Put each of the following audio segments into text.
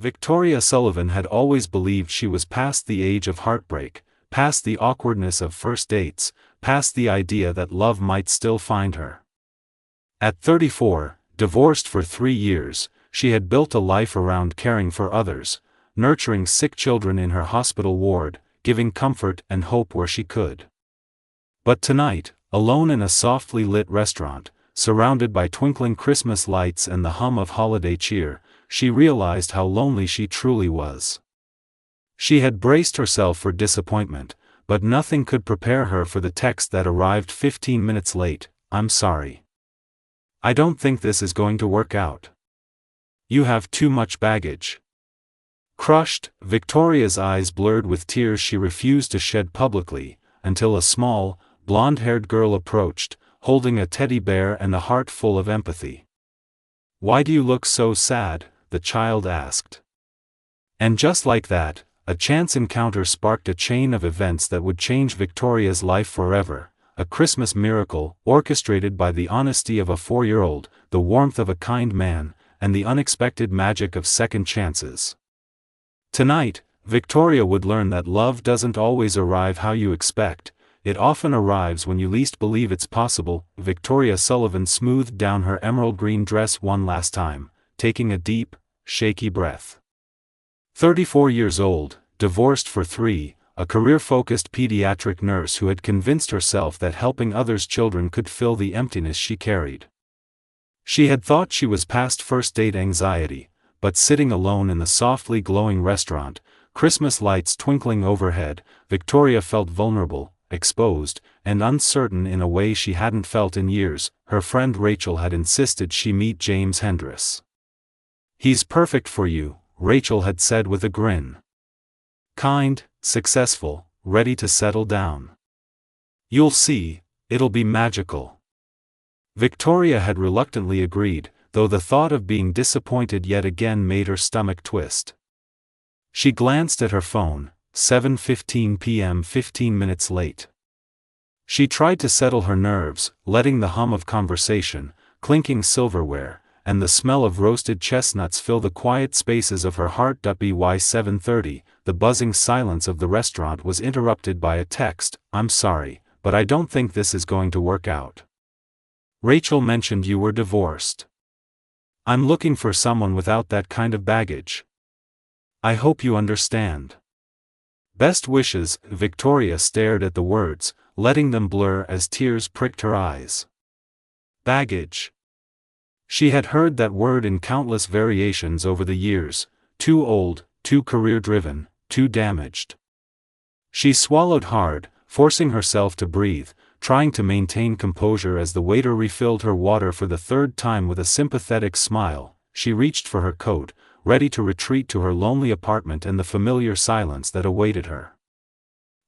Victoria Sullivan had always believed she was past the age of heartbreak, past the awkwardness of first dates, past the idea that love might still find her. At 34, divorced for 3 years, she had built a life around caring for others, nurturing sick children in her hospital ward, giving comfort and hope where she could. But tonight, alone in a softly lit restaurant, surrounded by twinkling Christmas lights and the hum of holiday cheer, she realized how lonely she truly was. She had braced herself for disappointment, but nothing could prepare her for the text that arrived 15 minutes late. "I'm sorry. I don't think this is going to work out. You have too much baggage." Crushed, Victoria's eyes blurred with tears she refused to shed publicly, until a small, blonde-haired girl approached, holding a teddy bear and a heart full of empathy. "Why do you look so sad?" the child asked. And just like that, a chance encounter sparked a chain of events that would change Victoria's life forever, a Christmas miracle orchestrated by the honesty of a 4-year-old, the warmth of a kind man, and the unexpected magic of second chances. Tonight, Victoria would learn that love doesn't always arrive how you expect. It often arrives when you least believe it's possible. Victoria Sullivan smoothed down her emerald green dress one last time, taking a deep, shaky breath. 34 years old, divorced for 3, a career-focused pediatric nurse who had convinced herself that helping others' children could fill the emptiness she carried. She had thought she was past first-date anxiety, but sitting alone in the softly glowing restaurant, Christmas lights twinkling overhead, Victoria felt vulnerable, exposed, and uncertain in a way she hadn't felt in years. Her friend Rachel had insisted she meet James Hendress. "He's perfect for you," Rachel had said with a grin. "Kind, successful, ready to settle down. You'll see, it'll be magical." Victoria had reluctantly agreed, though the thought of being disappointed yet again made her stomach twist. She glanced at her phone, 7:15 p.m. 15 minutes late. She tried to settle her nerves, letting the hum of conversation, clinking silverware, and the smell of roasted chestnuts fill the quiet spaces of her heart. By 7:30, the buzzing silence of the restaurant was interrupted by a text. "I'm sorry, but I don't think this is going to work out. Rachel mentioned you were divorced. I'm looking for someone without that kind of baggage. I hope you understand. Best wishes." Victoria stared at the words, letting them blur as tears pricked her eyes. Baggage. She had heard that word in countless variations over the years: too old, too career-driven, too damaged. She swallowed hard, forcing herself to breathe, trying to maintain composure as the waiter refilled her water for the 3rd time. With a sympathetic smile, she reached for her coat, ready to retreat to her lonely apartment and the familiar silence that awaited her.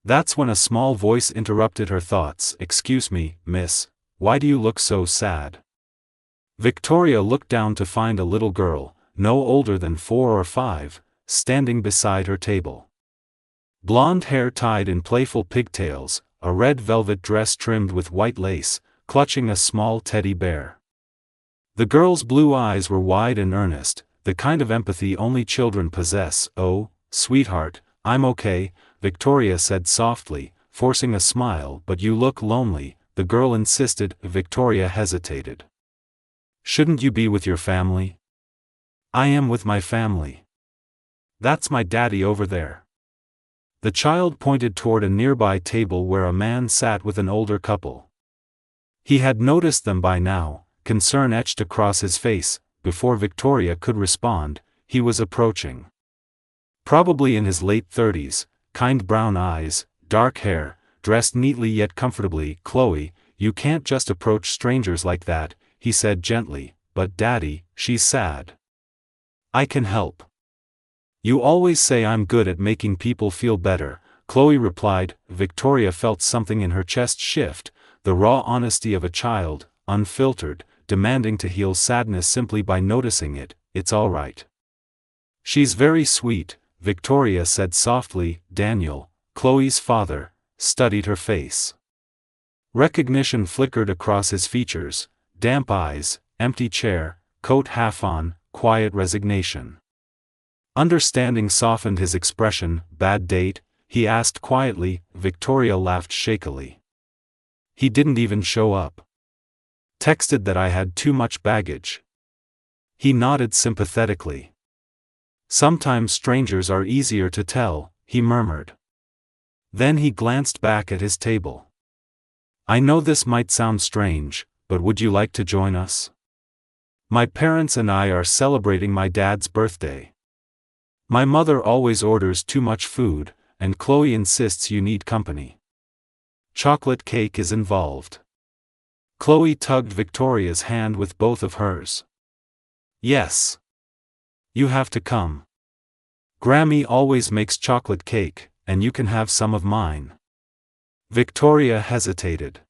That's when a small voice interrupted her thoughts. "Excuse me, miss, why do you look so sad?" Victoria looked down to find a little girl, no older than 4 or 5, standing beside her table. Blonde hair tied in playful pigtails, a red velvet dress trimmed with white lace, clutching a small teddy bear. The girl's blue eyes were wide and earnest, the kind of empathy only children possess. "Oh, sweetheart, I'm okay," Victoria said softly, forcing a smile. "But you look lonely," the girl insisted. Victoria hesitated. "Shouldn't you be with your family?" "I am with my family. That's my daddy over there." The child pointed toward a nearby table where a man sat with an older couple. He had noticed them by now, concern etched across his face. Before Victoria could respond, he was approaching. Probably in his late 30s, kind brown eyes, dark hair, dressed neatly yet comfortably. "Chloe, you can't just approach strangers like that," he said gently. "But Daddy, she's sad." "I can help. You always say I'm good at making people feel better," Chloe replied. Victoria felt something in her chest shift, the raw honesty of a child, unfiltered, demanding to heal sadness simply by noticing it. "It's all right. She's very sweet," Victoria said softly. Daniel, Chloe's father, studied her face. Recognition flickered across his features: damp eyes, empty chair, coat half on, quiet resignation. Understanding softened his expression. Bad date? He asked quietly. Victoria laughed shakily. He didn't even show up. Texted that I had too much baggage. He nodded sympathetically. Sometimes strangers are easier to tell, he murmured. Then he glanced back at his table. I know this might sound strange, but would you like to join us? My parents and I are celebrating my dad's birthday. My mother always orders too much food, and Chloe insists you need company. Chocolate cake is involved. Chloe tugged Victoria's hand with both of hers. Yes. You have to come. Grammy always makes chocolate cake, and you can have some of mine. Victoria hesitated.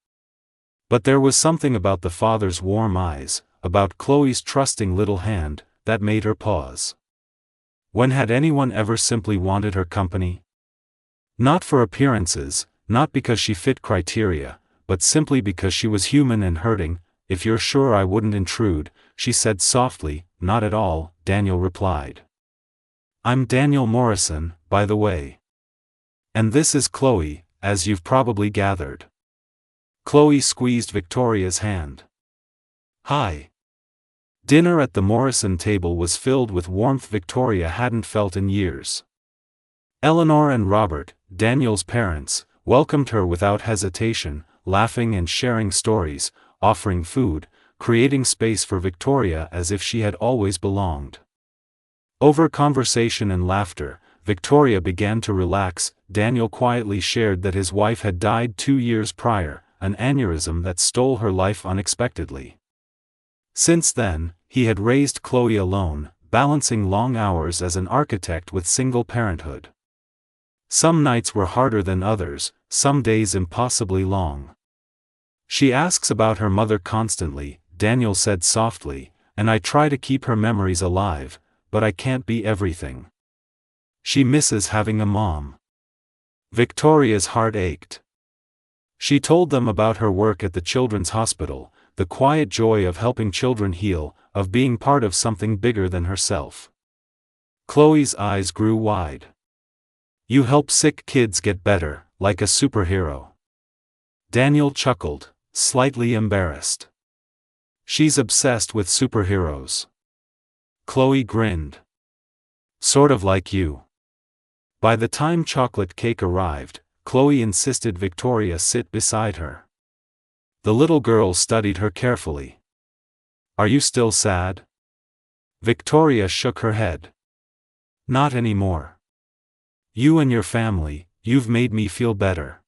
But there was something about the father's warm eyes, about Chloe's trusting little hand, that made her pause. When had anyone ever simply wanted her company? Not for appearances, not because she fit criteria, but simply because she was human and hurting. If you're sure I wouldn't intrude, she said softly. Not at all, Daniel replied. I'm Daniel Morrison, by the way. And this is Chloe, as you've probably gathered. Chloe squeezed Victoria's hand. Hi. Dinner at the Morrison table was filled with warmth Victoria hadn't felt in years. Eleanor and Robert, Daniel's parents, welcomed her without hesitation, laughing and sharing stories, offering food, creating space for Victoria as if she had always belonged. Over conversation and laughter, Victoria began to relax. Daniel quietly shared that his wife had died 2 years prior, an aneurysm that stole her life unexpectedly. Since then, he had raised Chloe alone, balancing long hours as an architect with single parenthood. Some nights were harder than others, some days impossibly long. She asks about her mother constantly, Daniel said softly, and I try to keep her memories alive, but I can't be everything. She misses having a mom. Victoria's heart ached. She told them about her work at the children's hospital, the quiet joy of helping children heal, of being part of something bigger than herself. Chloe's eyes grew wide. You help sick kids get better, like a superhero. Daniel chuckled, slightly embarrassed. She's obsessed with superheroes. Chloe grinned. Sort of like you. By the time chocolate cake arrived, Chloe insisted Victoria sit beside her. The little girl studied her carefully. Are you still sad? Victoria shook her head. Not anymore. You and your family, you've made me feel better.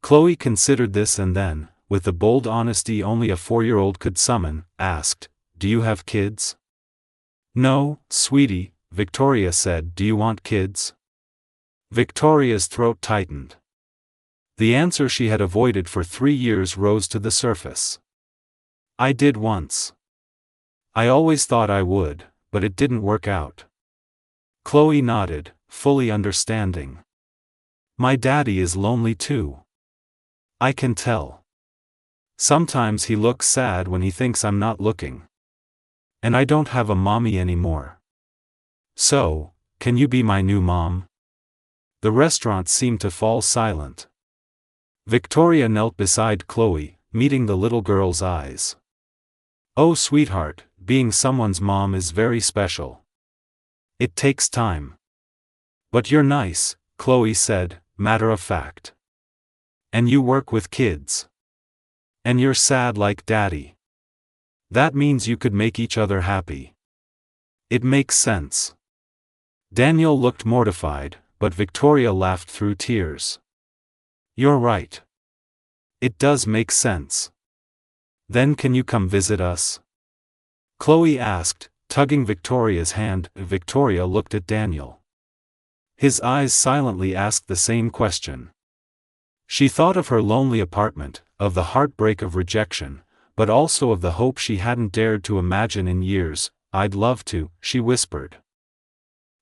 Chloe considered this and then, with the bold honesty only a 4-year-old could summon, asked, Do you have kids? No, sweetie, Victoria said. Do you want kids? Victoria's throat tightened. The answer she had avoided for 3 years rose to the surface. I did once. I always thought I would, but it didn't work out. Chloe nodded, fully understanding. My daddy is lonely too. I can tell. Sometimes he looks sad when he thinks I'm not looking. And I don't have a mommy anymore. So, can you be my new mom? The restaurant seemed to fall silent. Victoria knelt beside Chloe, meeting the little girl's eyes. Oh sweetheart, being someone's mom is very special. It takes time. But you're nice, Chloe said, matter of fact. And you work with kids. And you're sad like daddy. That means you could make each other happy. It makes sense. Daniel looked mortified, but Victoria laughed through tears. You're right. It does make sense. Then can you come visit us? Chloe asked, tugging Victoria's hand. Victoria looked at Daniel. His eyes silently asked the same question. She thought of her lonely apartment, of the heartbreak of rejection, but also of the hope she hadn't dared to imagine in years. I'd love to, she whispered.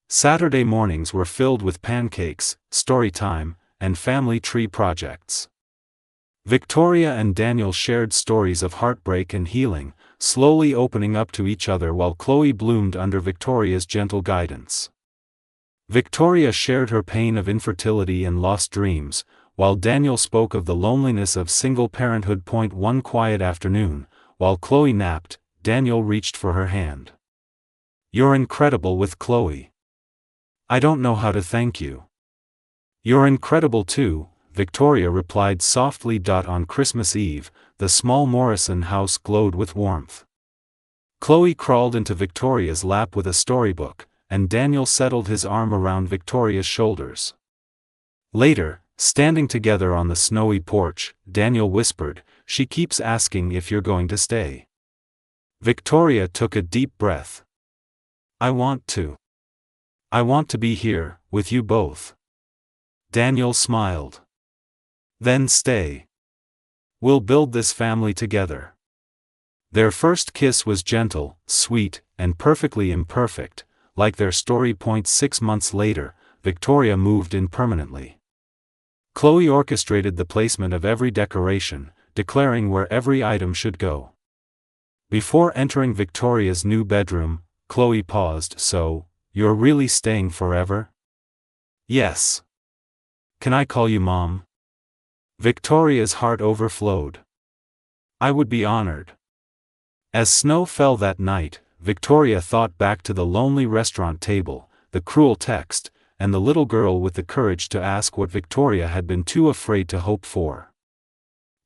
Saturday mornings were filled with pancakes, story time, and family tree projects. Victoria and Daniel shared stories of heartbreak and healing, slowly opening up to each other while Chloe bloomed under Victoria's gentle guidance. Victoria shared her pain of infertility and lost dreams, while Daniel spoke of the loneliness of single parenthood. One quiet afternoon, while Chloe napped, Daniel reached for her hand. "You're incredible with Chloe. I don't know how to thank you." "You're incredible too," Victoria replied softly. On Christmas Eve, the small Morrison house glowed with warmth. Chloe crawled into Victoria's lap with a storybook, and Daniel settled his arm around Victoria's shoulders. Later, standing together on the snowy porch, Daniel whispered, "She keeps asking if you're going to stay." Victoria took a deep breath. I want to be here, with you both." Daniel smiled. "Then stay. We'll build this family together." Their first kiss was gentle, sweet, and perfectly imperfect, like their story. 6 months later, Victoria moved in permanently. Chloe orchestrated the placement of every decoration, declaring where every item should go. Before entering Victoria's new bedroom, Chloe paused. "So, you're really staying forever?" "Yes. Can I call you Mom?" Victoria's heart overflowed. "I would be honored." As snow fell that night, Victoria thought back to the lonely restaurant table, the cruel text, and the little girl with the courage to ask what Victoria had been too afraid to hope for.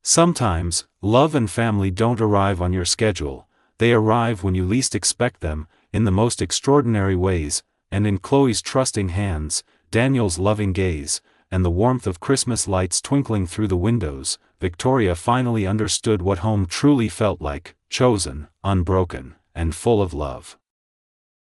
Sometimes, love and family don't arrive on your schedule, they arrive when you least expect them, in the most extraordinary ways, and in Chloe's trusting hands, Daniel's loving gaze, and the warmth of Christmas lights twinkling through the windows, Victoria finally understood what home truly felt like: chosen, unbroken, and full of love.